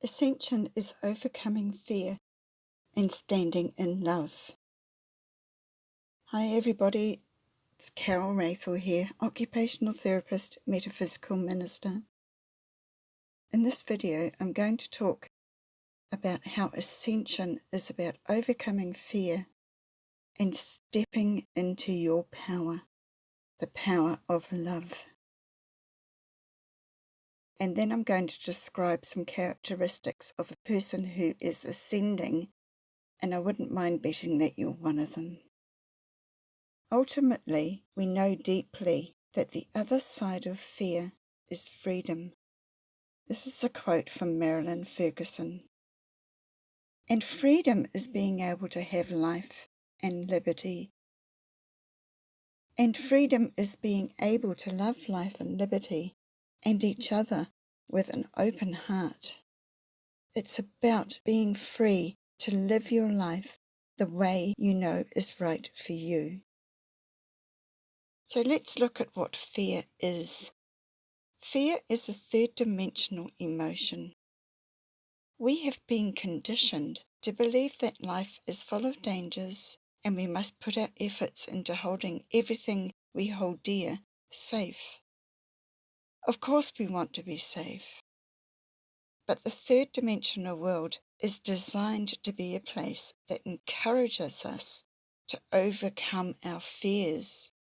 Ascension is overcoming fear and standing in love. Hi everybody, it's Carol Rathel here, occupational therapist, metaphysical minister. In this video, I'm going to talk about how Ascension is about overcoming fear and stepping into your power, the power of love. And then I'm going to describe some characteristics of a person who is ascending, and I wouldn't mind betting that you're one of them. Ultimately, we know deeply that the other side of fear is freedom. This is a quote from Marilyn Ferguson. And freedom is being able to have life and liberty. And freedom is being able to love life and liberty and each other with an open heart. It's about being free to live your life the way you know is right for you. So let's look at what fear is. Fear is a third-dimensional emotion. We have been conditioned to believe that life is full of dangers and we must put our efforts into holding everything we hold dear safe. Of course we want to be safe, but the third-dimensional world is designed to be a place that encourages us to overcome our fears.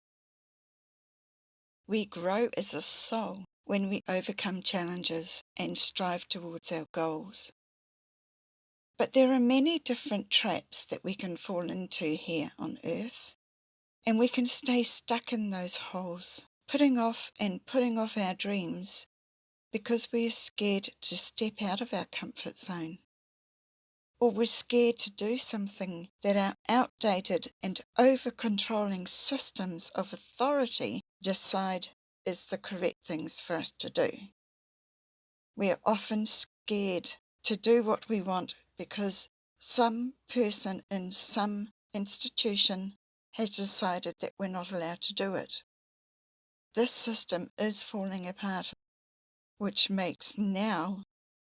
We grow as a soul when we overcome challenges and strive towards our goals. But there are many different traps that we can fall into here on earth, and we can stay stuck in those holes, putting off our dreams because we are scared to step out of our comfort zone, or we're scared to do something that our outdated and over-controlling systems of authority decide is the correct things for us to do. We are often scared to do what we want because some person in some institution has decided that we're not allowed to do it. This system is falling apart, which makes now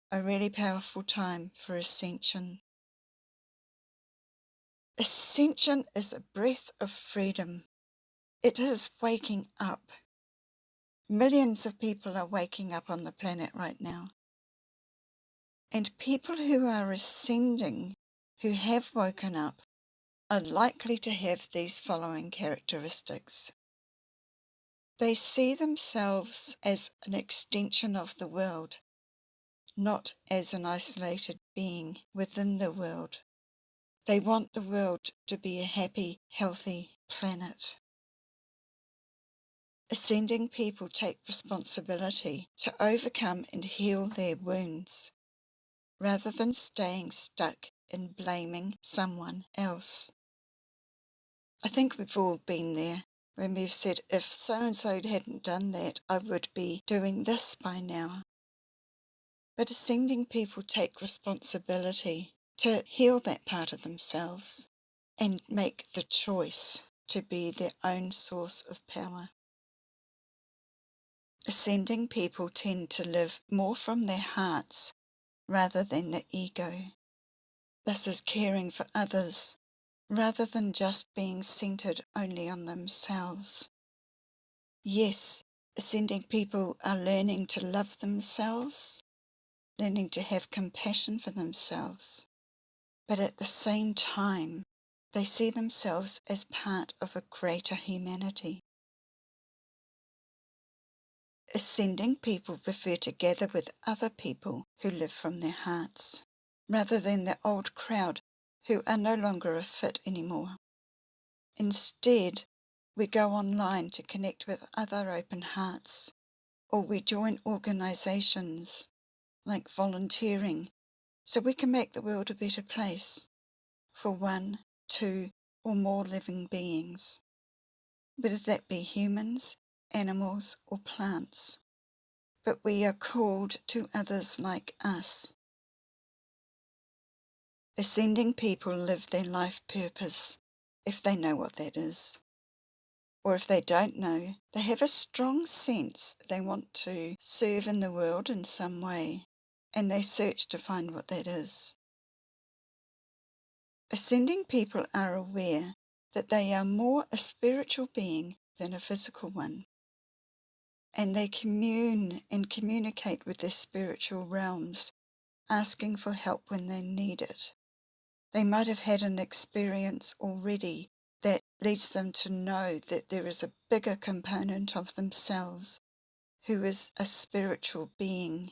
a really powerful time for ascension. Ascension is a breath of freedom. It is waking up. Millions of people are waking up on the planet right now. And people who are ascending, who have woken up, are likely to have these following characteristics. They see themselves as an extension of the world, not as an isolated being within the world. They want the world to be a happy, healthy planet. Ascending people take responsibility to overcome and heal their wounds, rather than staying stuck in blaming someone else. I think we've all been there when we've said, if so-and-so hadn't done that, I would be doing this by now. But ascending people take responsibility to heal that part of themselves and make the choice to be their own source of power. Ascending people tend to live more from their hearts rather than the ego. This is caring for others rather than just being centered only on themselves. Yes, ascending people are learning to love themselves, learning to have compassion for themselves, but at the same time, they see themselves as part of a greater humanity. Ascending people prefer to gather with other people who live from their hearts, rather than the old crowd who are no longer a fit anymore. Instead, we go online to connect with other open hearts, or we join organisations like volunteering so we can make the world a better place for 1, 2, or more living beings, whether that be humans, animals, or plants. But we are called to others like us. Ascending people live their life purpose, if they know what that is. Or if they don't know, they have a strong sense they want to serve in the world in some way, and they search to find what that is. Ascending people are aware that they are more a spiritual being than a physical one, and they commune and communicate with their spiritual realms, asking for help when they need it. They might have had an experience already that leads them to know that there is a bigger component of themselves who is a spiritual being.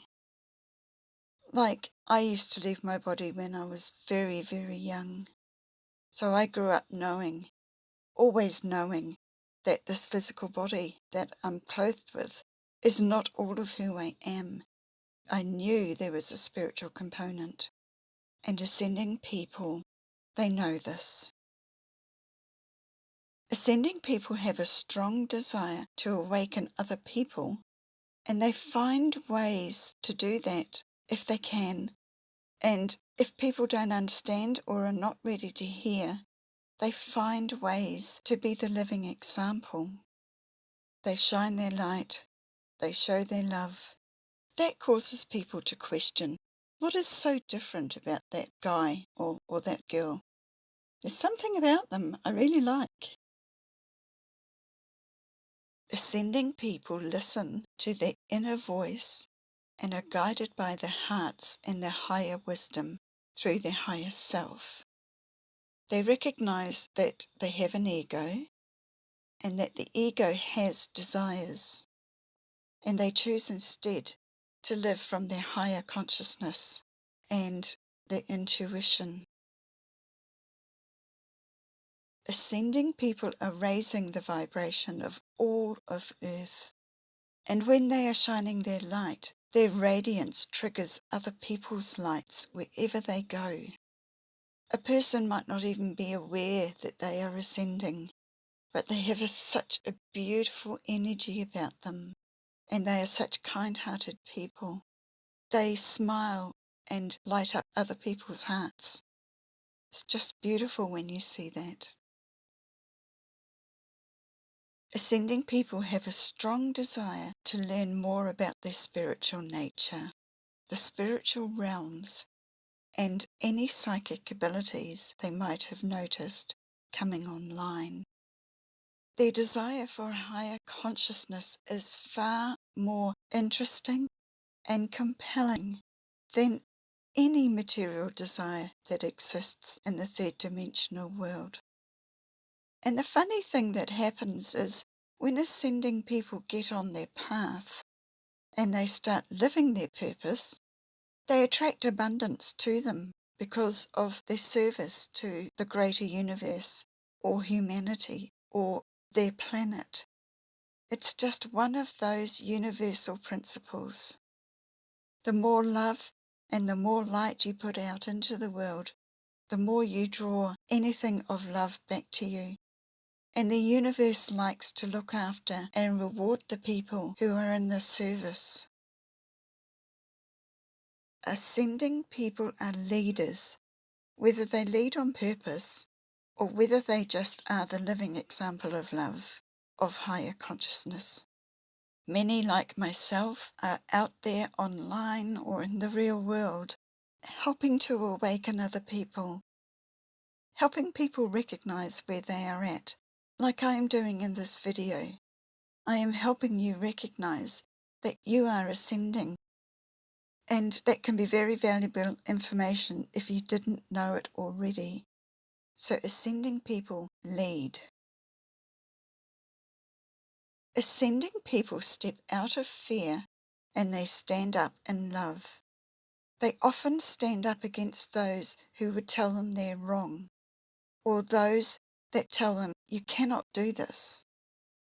Like, I used to leave my body when I was very, very young. So I grew up knowing, always knowing, that this physical body that I'm clothed with is not all of who I am. I knew there was a spiritual component. And ascending people, they know this. Ascending people have a strong desire to awaken other people, and they find ways to do that if they can. And if people don't understand or are not ready to hear, they find ways to be the living example. They shine their light, they show their love. That causes people to question, what is so different about that guy or that girl? There's something about them I really like. Ascending people listen to their inner voice and are guided by their hearts and their higher wisdom through their higher self. They recognize that they have an ego and that the ego has desires, and they choose instead to live from their higher consciousness and their intuition. Ascending people are raising the vibration of all of Earth, and when they are shining their light, their radiance triggers other people's lights wherever they go. A person might not even be aware that they are ascending, but they have such a beautiful energy about them, and they are such kind-hearted people. They smile and light up other people's hearts. It's just beautiful when you see that. Ascending people have a strong desire to learn more about their spiritual nature, the spiritual realms, and any psychic abilities they might have noticed coming online. Their desire for a higher consciousness is far more interesting and compelling than any material desire that exists in the third dimensional world. And the funny thing that happens is when ascending people get on their path and they start living their purpose, they attract abundance to them because of their service to the greater universe or humanity or their planet. It's just one of those universal principles. The more love and the more light you put out into the world, the more you draw anything of love back to you. And the universe likes to look after and reward the people who are in this service. Ascending people are leaders, whether they lead on purpose or whether they just are the living example of love, of higher consciousness. Many, like myself, are out there online or in the real world, helping to awaken other people, helping people recognize where they are at, like I am doing in this video. I am helping you recognize that you are ascending, and that can be very valuable information if you didn't know it already. So ascending people lead. Ascending people step out of fear and they stand up in love. They often stand up against those who would tell them they're wrong, or those that tell them you cannot do this,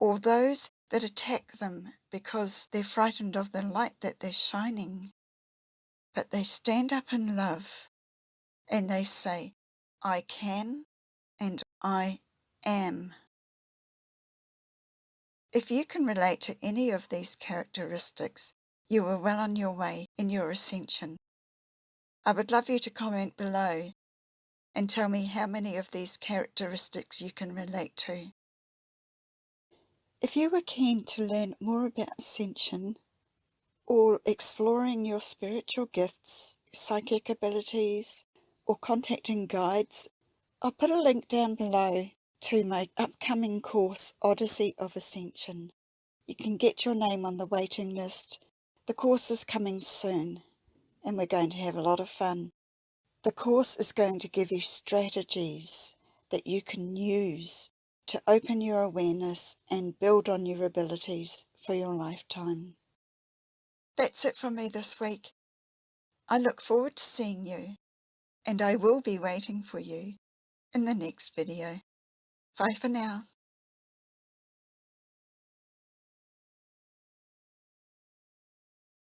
or those that attack them because they're frightened of the light that they're shining. But they stand up in love and they say, I can and I am. If you can relate to any of these characteristics, you are well on your way in your ascension. I would love you to comment below and tell me how many of these characteristics you can relate to. If you were keen to learn more about ascension or exploring your spiritual gifts, psychic abilities, or contacting guides, I'll put a link down below to my upcoming course, Odyssey of Ascension. You can get your name on the waiting list. The course is coming soon, and we're going to have a lot of fun. The course is going to give you strategies that you can use to open your awareness and build on your abilities for your lifetime. That's it from me this week. I look forward to seeing you, and I will be waiting for you in the next video. Bye for now.